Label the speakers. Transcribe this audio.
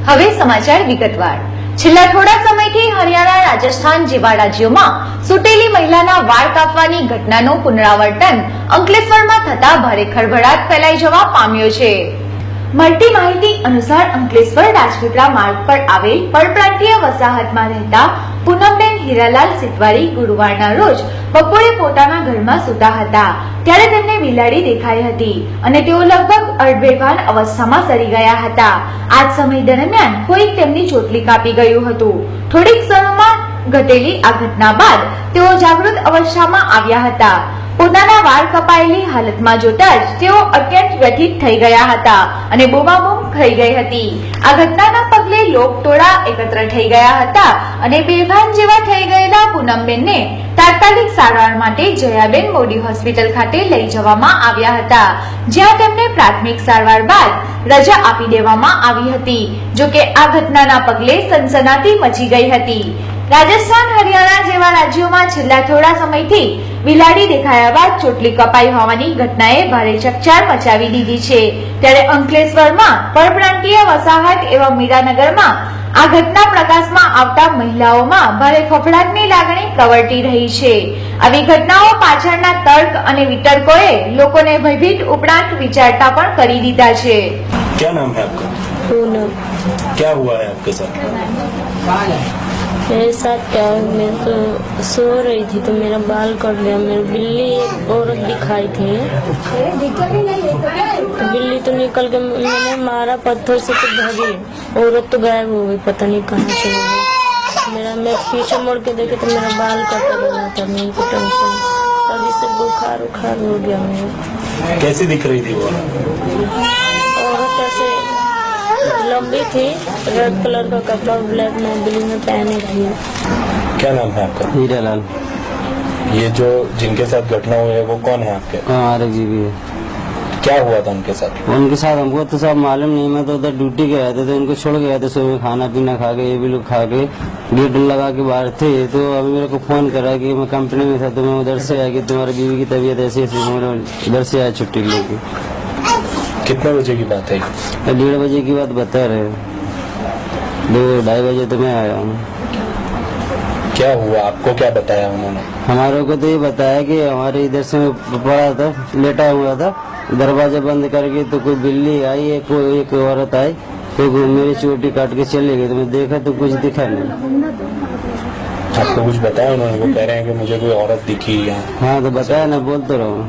Speaker 1: હવે સમાચાર વિગતવાર। છેલ્લા થોડા સમયથી હરિયાણા, રાજસ્થાન જેવા રાજ્યોમાં સૂટેલી મહિલાના વાળ કાપવાની ઘટનાનું પુનરાવર્તન અંકલેશ્વરમાં થતા ભારે ખળભળાટ ફેલાઈ જવા પામ્યો છે। મળતી માહિતી અનુસાર અંકલેશ્વર રાજપીપળા માર્ગ પર આવેલ પરપ્રાંતીય વસાહતમાં રહેતા પૂનમબેન હીરાલાલ સિતવારી ગુરુવારના રોજ બપોરે પોતાના ઘરમાં સૂતા હતા ત્યારે તેમને બિલાડી દેખાઈ હતી અને તેઓ લગભગ અર્ધબેભાન અવસ્થામાં સરી ગયા હતા। આ જ સમય દરમિયાન કોઈ તેમની ચોટલી કાપી ગયું હતું। થોડીક ક્ષણોમાં ઘટેલી આ ઘટના બાદ તેઓ જાગૃત અવસ્થામાં આવ્યા હતા। પોતાના વાળ કપાયેલી હાલતમાં જોતા જ તેઓ અત્યંત વ્યથિત થઈ ગયા હતા અને બૂમાબૂમ થઈ ગઈ હતી। આ ઘટનાના પગલે લોકટોળા એકત્ર થઈ ગયા હતા અને બેભાન જેવા થઈ ગયેલા પૂનમબેનને તાત્કાલિક સારવાર માટે જયાબેન મોદી હોસ્પિટલ ખાતે લઈ જવામાં આવ્યા હતા, જ્યાં તેમને પ્રાથમિક સારવાર બાદ રજા આપી દેવામાં આવી હતી। જોકે આ ઘટનાના પગલે સનસનાટી મચી ગઈ હતી। રાજસ્થાન, હરિયાણા જેવા રાજ્યોમાં છેલ્લા થોડા સમયથી બિલાડી દેખાયા બાદ ચોટલી કપાઈ હોવાની ઘટનાએ ભારે ચકચાર મચાવી દીધી છે। ત્યારે અંકલેશ્વરમાં પરપ્રાંતીય વસાહત એવા મીરાનગરમાં આ ઘટના પ્રકાશમાં આવતા મહિલાઓમાં ભારે ફફડાટની લાગણી પ્રવર્તી રહી છે। આવી ઘટનાઓ પાછળના તર્ક અને વિતર્કોએ લોકોને ભયભીત ઉપરાંત વિચારતા પણ કરી દીધા છે।
Speaker 2: क्या नाम है आपका?
Speaker 3: पूनम।
Speaker 2: क्या हुआ है आपके साथ?
Speaker 3: मेरे साथ क्या, मैं तो सो रही थी तो मेरा बाल कट गया। मेरी बिल्ली एक औरत दिखाई थी तो बिल्ली तो निकल के मैंने मारा पत्थर से तो भागी, औरत तो गायब हो गई, पता नहीं कहाँ चली गई। मैं पीछे मुड़ के देखे तो मेरा बाल कट गया था। मेरे को टेंशन, तभी से बुखार उखार हो गया मेरे।
Speaker 2: कैसी दिख रही थी वो?
Speaker 3: औरत ऐसे लंबी थी, रेड कलर का कपड़ा ब्लैक मोबिली में पहने थी।
Speaker 2: क्या नाम है आपका?
Speaker 4: हीरालाल।
Speaker 2: ये जो जिनके साथ घटना हुई है वो कौन है आपके?
Speaker 4: हमारे जीवी है।
Speaker 2: क्या हुआ था उनके साथ?
Speaker 4: उनके साथ हमको तो सब मालूम नहीं, मैं तो उधर ड्यूटी गया था तो इनको छोड़ गया था। सुबह खाना पीना खा के ये भी लोग खा के गेट लगा के बाहर थे तो अभी मेरे को फोन करा कि मैं कंपनी में था तो मैं उधर से आया कि तुम्हारी बीवी की तबीयत ऐसी ऐसी, मैं उधर से आया छुट्टी लेके।
Speaker 2: कितने बजे की बात है?
Speaker 4: 1:30 बजे की बात बता रहे, 2-2:30 बजे तो मैं आया हूँ।
Speaker 2: क्या हुआ, आपको क्या बताया उन्होंने?
Speaker 4: हमारे को तो ये बताया कि हमारे इधर से पड़ा था, लेटा हुआ था, दरवाजा बंद करके तो कोई बिल्ली आई है, कोई एक औरत आई तो मेरी चोटी काट के चली गई तो मैं देखा तो कुछ दिखा नहीं।
Speaker 2: आपको कुछ बताया उन्होंने? वो कह रहे हैं कि मुझे कोई औरत दिखी है।
Speaker 4: हाँ तो बताया ना, बोल तो रहा हूँ।